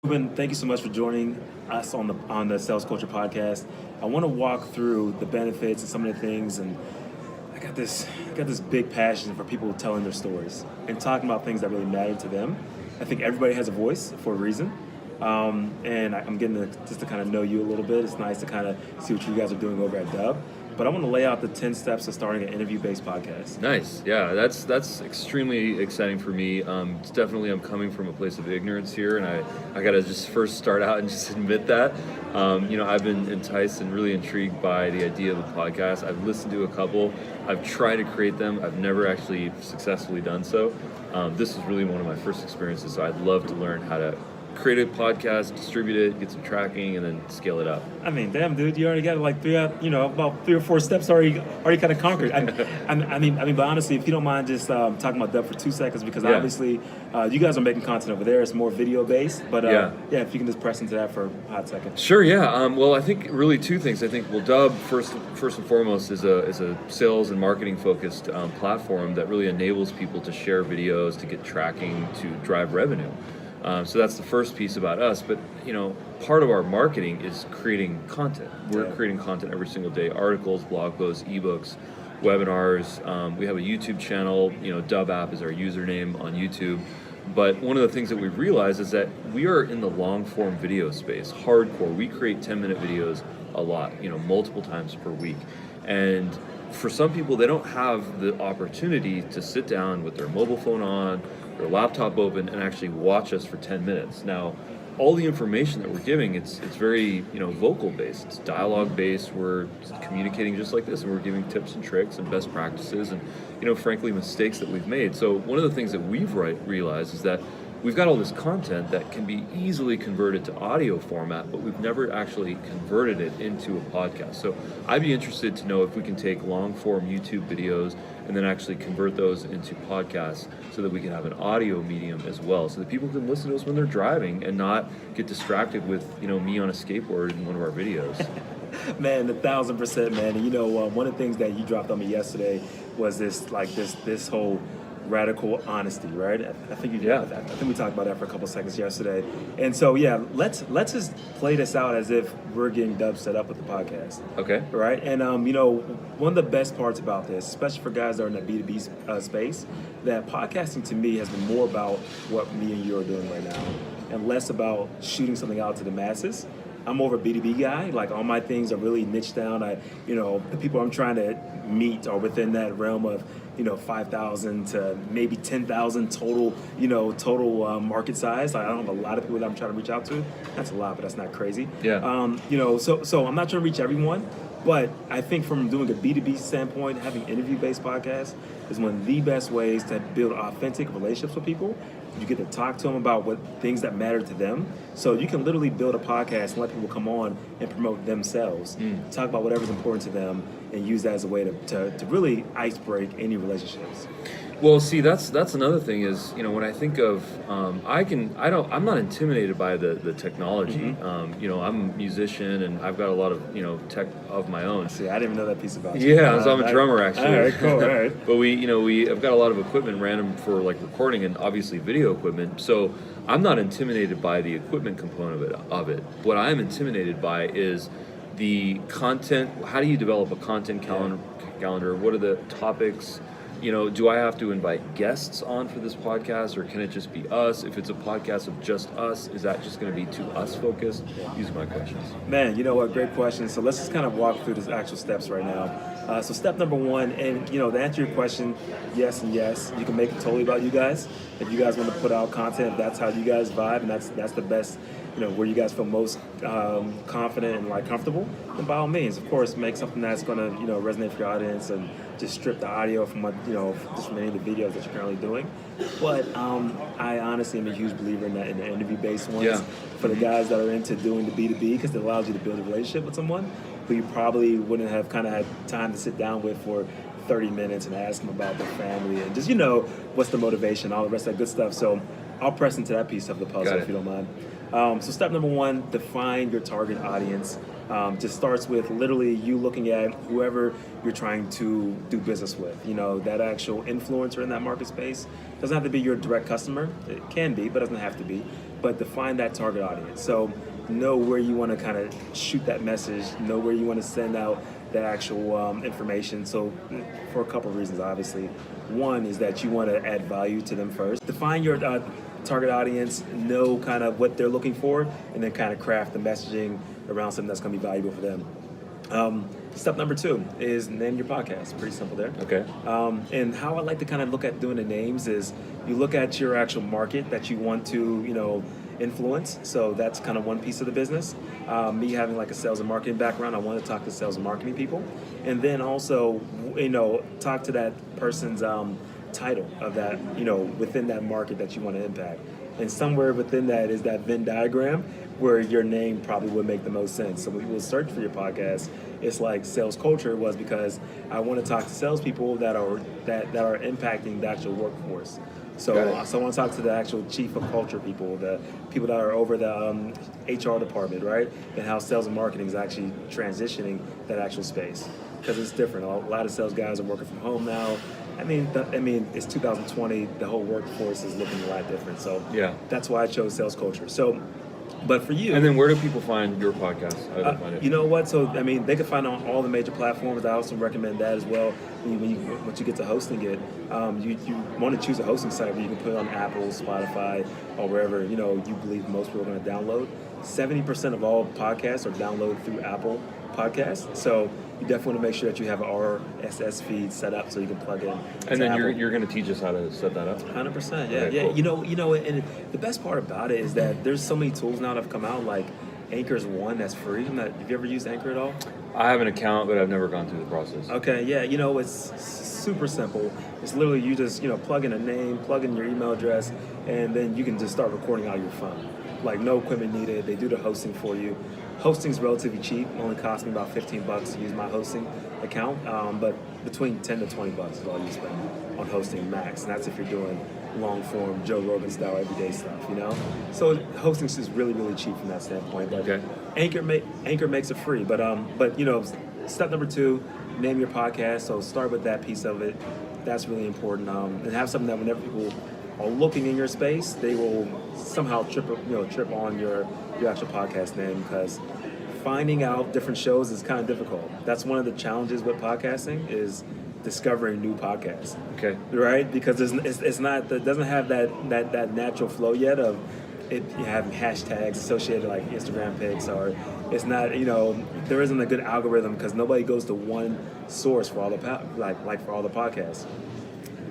Ruben, thank you so much for joining us on the Sales Culture Podcast. I want to walk through the benefits and some of the things, and I got this big passion for people telling their stories and talking about things that really matter to them. I think everybody has a voice for a reason, and I'm getting just to kind of know you a little bit. It's nice to kind of see what you guys are doing over at Dubb. But I want to lay out the 10 steps of starting an interview-based podcast. Nice. Yeah, that's extremely exciting for me. It's definitely, I'm coming from a place of ignorance here, and I got to just first start out and just admit that. I've been enticed and really intrigued by the idea of a podcast. I've listened to a couple. I've tried to create them. I've never actually successfully done so. This is really one of my first experiences, so I'd love to learn how to create a podcast, distribute it, get some tracking, and then scale it up. I mean, damn, dude, you already got like about 3 or 4 steps already kind of conquered. But honestly, if you don't mind just talking about Dubb for 2 seconds, because obviously you guys are making content over there. It's more video based, but if you can just press into that for a hot second. Sure, yeah. Well, I think really 2 things. I think, Dubb first and foremost is a sales and marketing focused platform that really enables people to share videos, to get tracking, to drive revenue. So that's the first piece about us, but part of our marketing is creating content. We're creating content every single day: articles, blog posts, ebooks, webinars. We have a YouTube channel. Dubb app is our username on YouTube. But one of the things that we've realized is that we are in the long form video space, hardcore. We create 10-minute videos a lot, multiple times per week, and for some people, they don't have the opportunity to sit down with their mobile phone on, their laptop open, and actually watch us for 10 minutes. Now, all the information that we're giving, it's very vocal based, it's dialogue based. We're communicating just like this, and we're giving tips and tricks and best practices, and frankly, mistakes that we've made. So one of the things that we've realized is that we've got all this content that can be easily converted to audio format, but we've never actually converted it into a podcast. So I'd be interested to know if we can take long form YouTube videos and then actually convert those into podcasts so that we can have an audio medium as well, so that people can listen to us when they're driving and not get distracted with me on a skateboard in one of our videos. Man, 1,000%, man. And one of the things that you dropped on me yesterday was this whole radical honesty, right? I think you did. I think we talked about that for a couple seconds yesterday. And so, let's just play this out as if we're getting Dubb set up with the podcast. Okay. Right? And, one of the best parts about this, especially for guys that are in the B2B space, that podcasting to me has been more about what me and you are doing right now and less about shooting something out to the masses. I'm more of a B2B guy. Like, all my things are really niched down. The people I'm trying to meet are within that realm of 5,000 to maybe 10,000 total market size. I don't have a lot of people that I'm trying to reach out to. That's a lot, but that's not crazy. Yeah. So I'm not trying to reach everyone, but I think from doing a B2B standpoint, having interview-based podcasts is one of the best ways to build authentic relationships with people. You get to talk to them about what things that matter to them. So you can literally build a podcast and let people come on and promote themselves, talk about whatever's important to them, and use that as a way to really ice break any relationships. Well, see, that's another thing is, when I think of, I'm not intimidated by the technology. I'm a musician and I've got a lot of, tech of my own. See, I didn't even know that piece about you. Yeah, so I'm a drummer actually. All right, cool, all right. But I've got a lot of equipment random for like recording and obviously video equipment. So I'm not intimidated by the equipment component of it. What I'm intimidated by is the content. How do you develop a content calendar? What are the topics? Do I have to invite guests on for this podcast, or can it just be us? If it's a podcast of just us, is that just going to be too us focused? These are my questions. Man, you know what? Great question. So let's just kind of walk through the actual steps right now. So step number 1, and to answer your question, yes and yes, you can make it totally about you guys. If you guys want to put out content, if that's how you guys vibe, and that's the best, where you guys feel most confident and comfortable, then by all means, of course, make something that's going to resonate for your audience, and just strip the audio from what just from any of the videos that you're currently doing. But I honestly am a huge believer in the interview-based ones. Yeah. For the guys that are into doing the B2B, because it allows you to build a relationship with someone who you probably wouldn't have kind of had time to sit down with for 30 minutes and ask them about their family and just what's the motivation, all the rest of that good stuff. So I'll press into that piece of the puzzle if you don't mind. So step number 1, define your target audience. Just starts with literally you looking at whoever you're trying to do business with. That actual influencer in that market space doesn't have to be your direct customer. It can be, but it doesn't have to be. but define that target audience. So know where you want to kind of shoot that message, know where you want to send out that actual information. So for a couple of reasons, obviously. One is that you want to add value to them first. Define your target audience, know kind of what they're looking for, and then kind of craft the messaging around something that's going to be valuable for them. Step number 2 is name your podcast. Pretty simple there. Okay. And how I like to kind of look at doing the names is you look at your actual market that you want to, influence. So that's kind of one piece of the business. Me having like a sales and marketing background, I want to talk to sales and marketing people. And then also, talk to that person's title of that, within that market that you want to impact. And somewhere within that is that Venn diagram where your name probably would make the most sense. So when people search for your podcast, it's like sales culture was because I want to talk to salespeople that are impacting the actual workforce. So I want to talk to the actual chief of culture people, the people that are over the HR department, right? And how sales and marketing is actually transitioning that actual space. Because it's different. A lot of sales guys are working from home now. I mean, it's 2020. The whole workforce is looking a lot different. So that's why I chose sales culture. So, but for you, and then where do people find your podcast? How do they find it? You know what? So they can find it on all the major platforms. I also recommend that as well. Once you get to hosting it, you want to choose a hosting site where you can put it on Apple, Spotify, or wherever you believe most people are going to download. 70% of all podcasts are downloaded through Apple Podcasts. So you definitely want to make sure that you have an RSS feed set up so you can plug in. And then you're going to teach us how to set that up? 100%, yeah. Okay, cool. And the best part about it is that there's so many tools now that have come out, like Anchor's one that's free. Have you ever used Anchor at all? I have an account, but I've never gone through the process. Okay, yeah, it's super simple. It's literally you just, plug in a name, plug in your email address, and then you can just start recording out of your phone. Like no equipment needed. They do the hosting for you. Hosting's relatively cheap. It only cost me about $15 to use my hosting account, but between $10 to $20 is all you spend on hosting max, and that's if you're doing long form Joe Rogan style everyday stuff, So hosting is really, really cheap from that standpoint. But okay. Anchor makes it free, but step number 2, name your podcast. So start with that piece of it. That's really important, and have something that whenever people are looking in your space, they will somehow trip on your actual podcast name, because finding out different shows is kind of difficult. That's one of the challenges with podcasting is discovering new podcasts. Okay. Right? Because it doesn't have that natural flow yet of it having hashtags associated like Instagram pics, or it's not, there isn't a good algorithm because nobody goes to one source for all the for all the podcasts.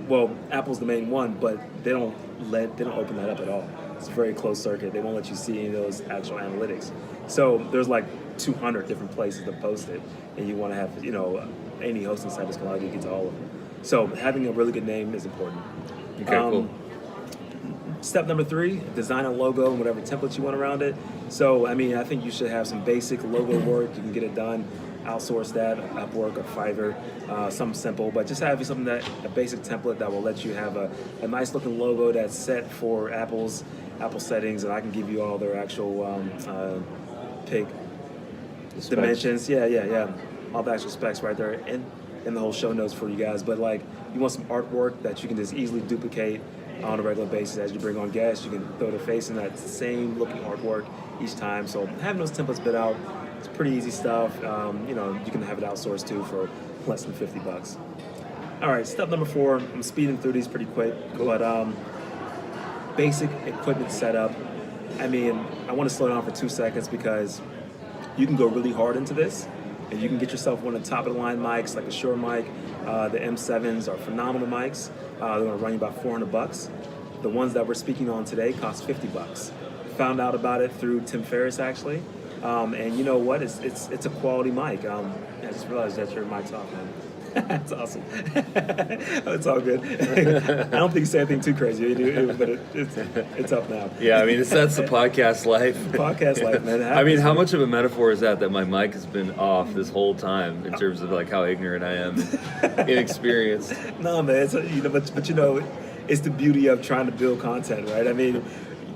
Well, Apple's the main one, but they don't open that up at all. It's a very closed circuit. They won't let you see any of those actual analytics. So there's like 200 different places to post it, and you want to have any hosting site that's going to get to all of them. So having a really good name is important. Okay, cool. Step number 3, design a logo and whatever template you want around it. So I think you should have some basic logo work. You can get it done. Outsource that, Upwork or Fiverr, something simple, but just have something a basic template that will let you have a nice looking logo that's set for Apple settings, and I can give you all their actual pig dimensions. Yeah. All the actual specs right there in the whole show notes for you guys. But you want some artwork that you can just easily duplicate on a regular basis as you bring on guests. You can throw the face in that same looking artwork each time. So having those templates bid out, it's pretty easy stuff. You can have it outsourced too for less than $50. All right, step number 4. I'm speeding through these pretty quick, but basic equipment setup. I want to slow down for 2 seconds because you can go really hard into this, and you can get yourself one of the top of the line mics, like a Shure mic. The M7s are phenomenal mics. They're going to run you about $400. The ones that we're speaking on today cost $50. Found out about it through Tim Ferriss actually. And you know what? It's a quality mic. I just realized that your mic's off, man. That's awesome. It's all good. I don't think you say anything too crazy, but it's up now. Yeah, that's the podcast life. Podcast life, man. How much of a metaphor is that my mic has been off this whole time in terms of how ignorant I am and inexperienced? No, man. It's it's the beauty of trying to build content, right?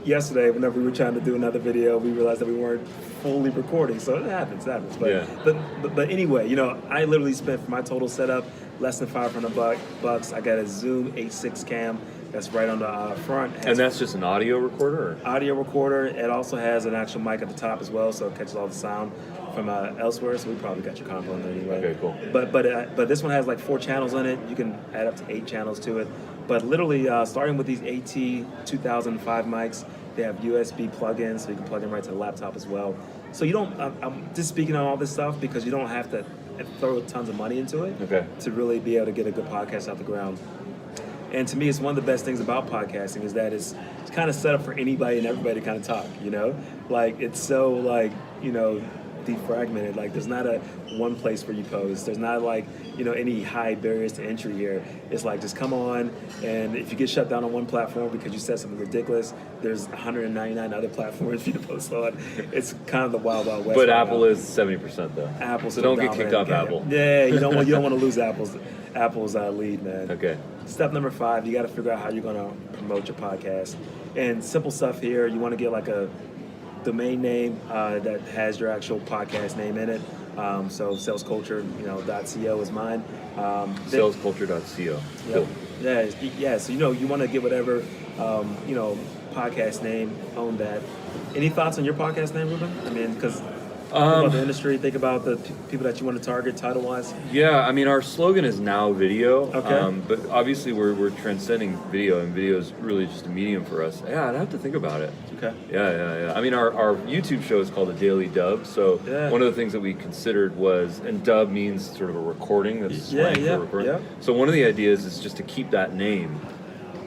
Yesterday, whenever we were trying to do another video, we realized that we weren't fully recording, so it happens. But anyway, I literally spent for my total setup less than $500. I got a Zoom H6 cam that's right on the front. And that's just an audio recorder? Or? Audio recorder. It also has an actual mic at the top as well, so it catches all the sound from elsewhere. So we probably got your combo in there anyway. Okay, cool. But this one has like 4 channels in it. You can add up to 8 channels to it. But literally, starting with these AT 2005 mics, they have USB plug-ins, so you can plug in right to the laptop as well. So you don't. I'm just speaking on all this stuff because you don't have to throw tons of money into it to really be able to get a good podcast out the ground. And to me, it's one of the best things about podcasting is that it's kind of set up for anybody and everybody to kind of talk, you know? Like, it's so, like, you know, defragmented. Like, there's not a one place where you post. There's not, like, you know, any high barriers to entry here. It's like, just come on, and if you get shut down on one platform because you said something ridiculous, there's 199 other platforms for you to post on. It's kind of the wild, wild west. But right Apple now. is 70% though. Apple's so don't get kicked off Apple. Yeah, you don't want to lose Apple's lead, man. Okay. Step number 5, you got to figure out how you're going to promote your podcast. And simple stuff here, you want to get like a domain name that has your actual podcast name in it. So salesculture, .co is mine. Salesculture.co. Yep. Cool. Yeah. So you want to get whatever podcast name, own that. Any thoughts on your podcast name, Ruben? I mean, because think about the industry, think about the people that you want to target title-wise. Yeah, I mean, our slogan is now video. Okay. But obviously we're transcending video, and video is really just a medium for us. Yeah, I'd have to think about it. Okay. Yeah. I mean, our YouTube show is called The Daily Dubb. So one of the things that we considered was, and Dubb means sort of a recording. That's slang for recording. Yeah. So one of the ideas is just to keep that name,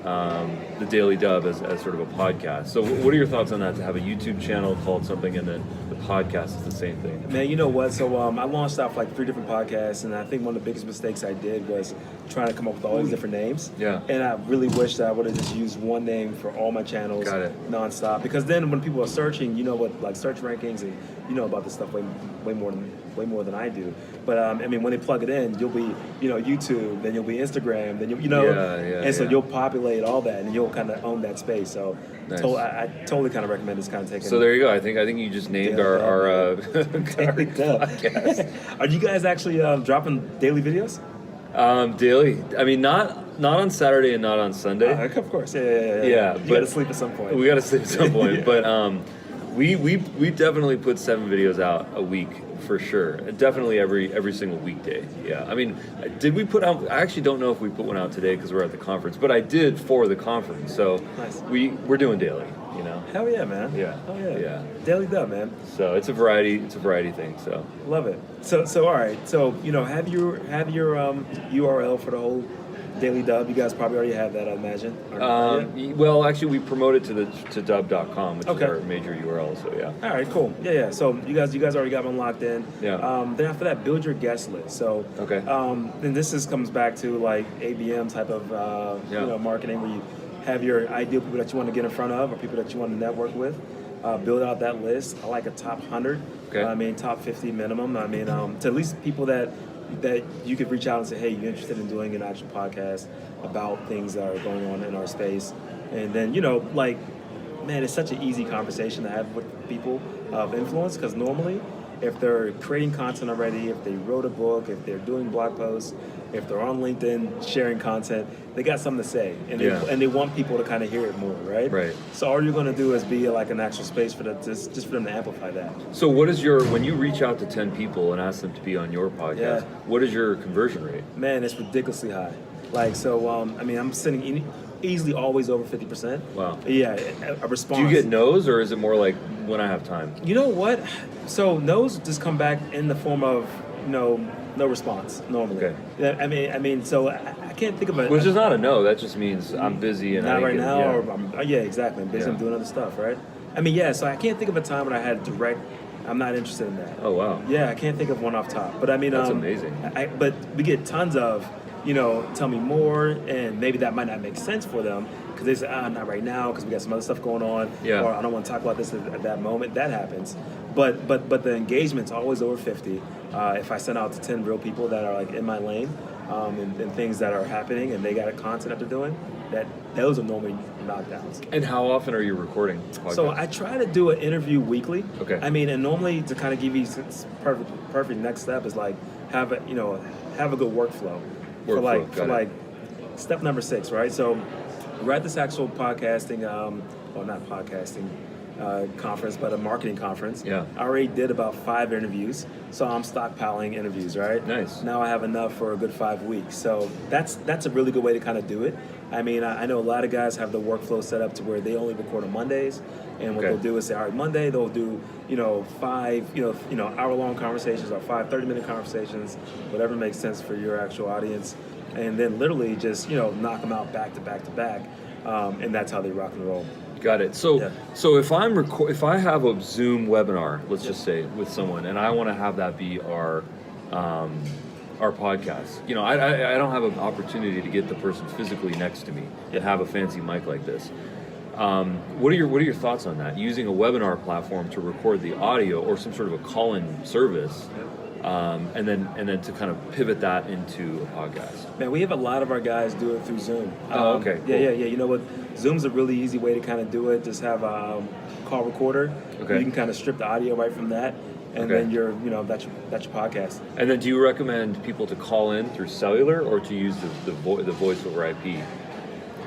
The Daily Dubb, as sort of a podcast. So what are your thoughts on that, to have a YouTube channel called something and then the podcast is the same thing? Man, you know what? So I launched off like 3 different podcasts, and I think one of the biggest mistakes I did was trying to come up with all these different names. Yeah. And I really wish that I would have just used one name for all my channels. Got it. Nonstop. Because then when people are searching, you know what, like search rankings, and you know about this stuff way more than I do. But I mean, when they plug it in, you'll be YouTube, then you'll be Instagram, then and so you'll populate all that, and you'll kind of own that space. So nice. I totally kind of recommend this kind of taking. So there you go. I think you just named our Daily Dubb podcast. Are you guys actually dropping daily videos? Daily. I mean, not on Saturday and not on Sunday. Of course. Yeah. You got to sleep at some point. We got to sleep at some point. But we definitely put 7 videos out a week for sure. Definitely every single weekday. Yeah. I mean, did we put out? I actually don't know if we put one out today because we're at the conference. But I did for the conference. So nice. We're doing daily. Hell yeah, man. Yeah. Oh yeah. Yeah. Daily Dubb, man. So it's a variety thing. So love it. So all right. So have your URL for the whole Daily Dubb. You guys probably already have that, I imagine. Well, actually, we promote it to Dubb.com, which is our major URL. So yeah. All right, cool. Yeah. So you guys already got one locked in. Yeah. Then after that, build your guest list. So then this comes back to like ABM type of marketing, where you have your ideal people that you want to get in front of, or people that you want to network with. Build out that list. I like a top 100. Okay. I mean, top 50 minimum. I mean, to at least people that you could reach out and say, hey, you're interested in doing an actual podcast about things that are going on in our space. And then, man, it's such an easy conversation to have with people of influence, because normally if they're creating content already, if they wrote a book, if they're doing blog posts, if they're on LinkedIn sharing content, they got something to say, and they want people to kind of hear it more, right? Right. So all you're going to do is be like an actual space for them, just for them to amplify that. So when you reach out to 10 people and ask them to be on your podcast, what is your conversion rate? Man, it's ridiculously high. I mean, I'm sitting easily always over 50%. Wow. Yeah, a response. Do you get no's, or is it more like when I have time? You know what? So no's just come back in the form of no response normally. Okay. I mean, so I can't think of it. Which is not a no. That just means I'm busy and not right now. Yeah. Or exactly. I'm busy. I'm doing other stuff, right? I mean, so I can't think of a time when I had direct. I'm not interested in that. Oh wow. Yeah, I can't think of one off top. But I mean, that's amazing. But we get tons of, tell me more, and maybe that might not make sense for them because they say, not right now because we got some other stuff going on, or I don't want to talk about this at that moment. That happens. But the engagement's always over 50. If I send out to 10 real people that are like in my lane, and things that are happening, and they got a content that they're doing, those are normally knockdowns. And how often are you recording podcasts? So I try to do an interview weekly. Okay. I mean, and normally to kind of give you perfect next step is like have a good workflow. For step number 6, right? So we're at this actual podcasting, well, not podcasting conference, but a marketing conference. Yeah. I already did about 5 interviews, so I'm stockpiling interviews, right? Nice. Now I have enough for a good 5 weeks. So that's a really good way to kind of do it. I mean, I know a lot of guys have the workflow set up to where they only record on Mondays, and what they'll do is say, all right, Monday they'll do 5 hour-long conversations or 5 30-minute conversations, whatever makes sense for your actual audience, and then literally just knock them out back to back to back, and that's how they rock and roll. Got it. So so if I have a Zoom webinar, let's just say, with someone, and I want to have that be our podcast. I don't have an opportunity to get the person physically next to me and have a fancy mic like this. What are your thoughts on that? Using a webinar platform to record the audio or some sort of a call-in service, and then to kind of pivot that into a podcast. Man, we have a lot of our guys do it through Zoom. Oh, okay. Cool. Yeah. You know what? Zoom's a really easy way to kind of do it. Just have a call recorder. Okay. You can kind of strip the audio right from that, and then that's your podcast. And then, do you recommend people to call in through cellular or to use the voice over IP?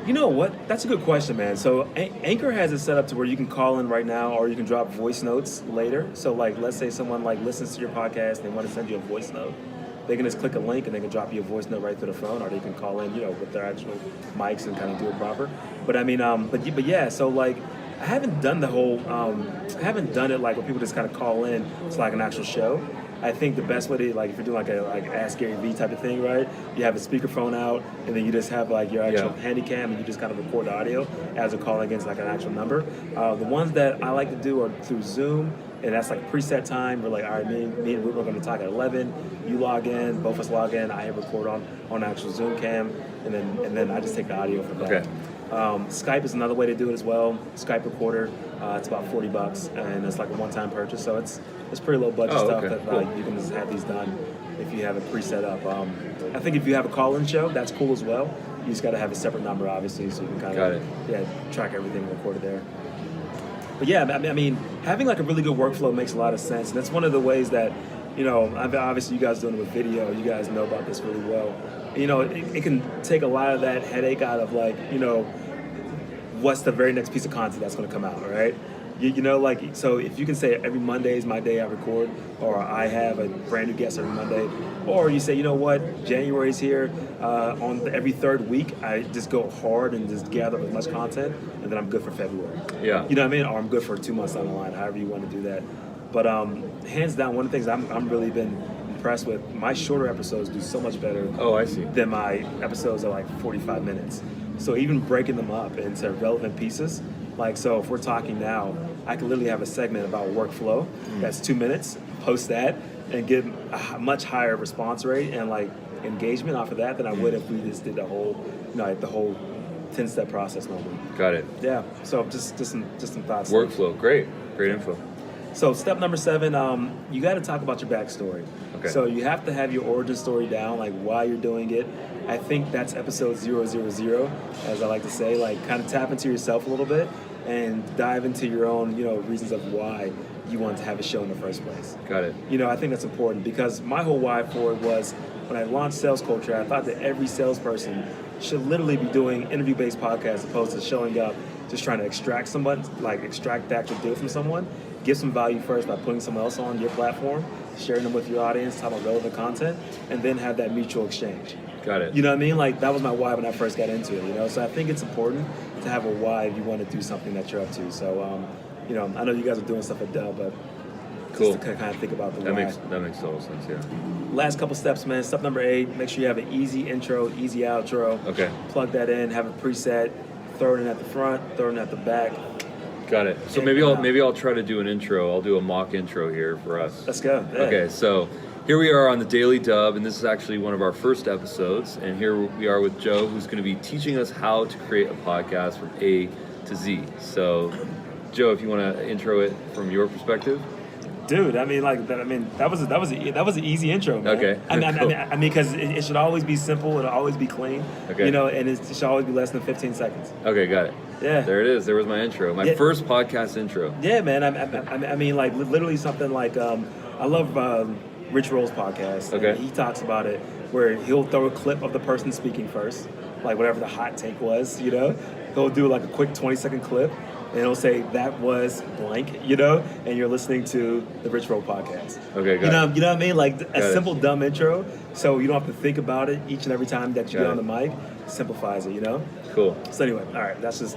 You know what? That's a good question, man. So Anchor has it set up to where you can call in right now, or you can drop voice notes later. So like, let's say someone listens to your podcast and they want to send you a voice note. They can just click a link and they can drop you a voice note right through the phone, or they can call in, with their actual mics and kind of do it proper. But I mean, but yeah. So like, I haven't done the whole. I haven't done it like where people just kind of call in. It's like an actual show. I think the best way to, if you're doing like Ask Gary Vee type of thing, right? You have a speakerphone out, and then you just have your actual handycam, and you just kind of record the audio as a call against an actual number. The ones that I like to do are through Zoom, and that's preset time. We're all right, me and Ruben are going to talk at 11. You log in, both of us log in. I hit record on actual Zoom cam, and then I just take the audio from that. Okay. Skype is another way to do it as well. Skype recorder, it's about $40, and it's like a one-time purchase, so it's pretty low budget stuff that cool. You can just have these done if you have it preset up. I think if you have a call-in show, that's cool as well. You just got to have a separate number, obviously, so you can kind of track everything recorded there. But yeah, I mean, having a really good workflow makes a lot of sense, and that's one of the ways that obviously you guys doing it with video. You guys know about this really well. It can take a lot of that headache out of what's the very next piece of content that's going to come out, right? So if you can say every Monday is my day I record, or I have a brand new guest every Monday, or you say, you know what, January's here, on every third week, I just go hard and just gather as much content, and then I'm good for February. Yeah. You know what I mean? Or I'm good for 2 months down the line, however you want to do that. But hands down, one of the things I'm really been impressed with, my shorter episodes do so much better than my episodes are 45 minutes. So even breaking them up into relevant pieces, so if we're talking now, I can literally have a segment about workflow that's 2 minutes, post that, and get a much higher response rate and engagement off of that than I would if we just did the whole 10-step process normally. Got it. Yeah. So just some thoughts. Workflow, great info. So step number 7, you got to talk about your backstory. Okay. So you have to have your origin story down, why you're doing it. I think that's episode 000, as I like to say. Kind of tap into yourself a little bit and dive into your own, reasons of why you want to have a show in the first place. Got it. I think that's important because my whole why for it was when I launched Sales Culture, I thought that every salesperson should literally be doing interview-based podcasts as opposed to showing up just trying to extract extract the actual deal from someone. Give some value first by putting someone else on your platform, sharing them with your audience, talking about relevant content, and then have that mutual exchange. Got it. You know what I mean? That was my why when I first got into it, So I think it's important to have a why if you want to do something that you're up to. So, I know you guys are doing stuff at Dubb, but cool. Just to kind of think about the why. That makes total sense, yeah. Last couple steps, man. Step number 8, make sure you have an easy intro, easy outro. Okay. Plug that in, have a preset, throw it in at the front, throw it in at the back. Got it. So maybe I'll try to do an intro. I'll do a mock intro here for us. Let's go. Yeah. Okay, so here we are on the Daily Dubb, and this is actually one of our first episodes. And here we are with Joe, who's going to be teaching us how to create a podcast from A to Z. So, Joe, if you want to intro it from your perspective. Dude, that was an easy intro, man. Okay. I mean, because it should always be simple. It'll always be clean. Okay. And it should always be less than 15 seckons. Okay, got it. Yeah. There it is. There was my intro. My first podcast intro. Yeah, man. I mean, literally something I love Rich Roll's podcast. Okay. He talks about it where he'll throw a clip of the person speaking first, whatever the hot take was, he'll do like a quick 20-second clip, and it'll say that was blank, you know, and you're listening to the Rich Bro podcast. Okay, You know what I mean? Like Got a it. simple dumb intro, so you don't have to think about it each and every time that you Got get on it. the mic. Simplifies it, you know. Cool. So anyway, all right, that's just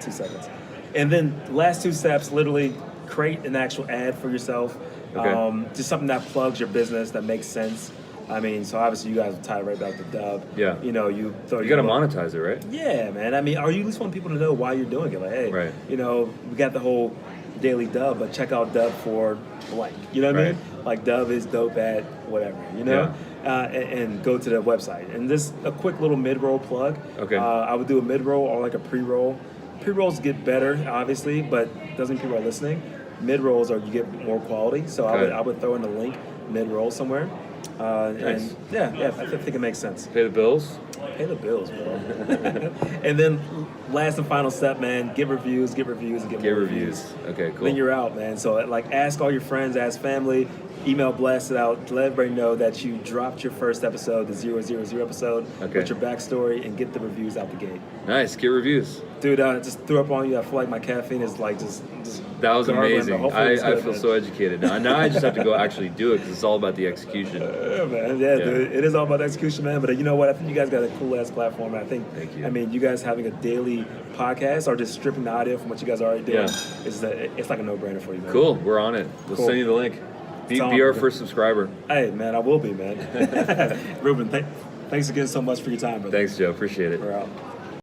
2 seconds. And then last 2 steps, literally create an actual ad for yourself. Okay. Just something that plugs your business, that makes sense. I mean, so obviously you guys will tie it right back to Dubb. Yeah. You know, you throw You your got to lo- monetize it, right? Yeah, man. I mean, or you at least want people to know why you're doing it. Like, hey, Right. you know, we got the whole daily Dubb, but check out Dubb for blank. You know what I mean? Like Dubb is dope at whatever, you know? And go to the website. And just a quick little mid-roll plug. Okay. I would do a mid-roll or like a pre-roll. Pre-rolls get better, obviously, but doesn't mean people are listening. Mid-rolls are you get more quality. So Okay. I would throw in a link mid-roll somewhere. Nice. And yeah, I think it makes sense. Pay the bills. Pay the bills, bro. And then last and final step, man, get reviews, and get Get more reviews. Okay, cool. Then you're out, man. So like ask all your friends, ask family, email blast it out, let everybody know that you dropped your first episode, the 000 episode, Okay. with your backstory, and get the reviews out the gate. Nice. Get reviews. Dude, I just threw up on you. I feel like my caffeine is like just That was gargling, but amazing. hopefully it's I good, feel man. so educated now. Now I just have to go actually do it because it's all about the execution. Yeah, man. Yeah, Yeah. dude. It is all about execution, man. But you know what? I think you guys got a cool ass platform. And I think, Thank you. I mean, you guys having a daily podcast or just stripping the audio from what you guys are already doing it's like a no brainer for you, man. Cool. We're on it. We'll Cool. send you the link. Be Tom, our man. first subscriber. Hey, man, I will be, man. Ruben, thanks again so much for your time, brother. Thanks, Joe. Appreciate it. We're out.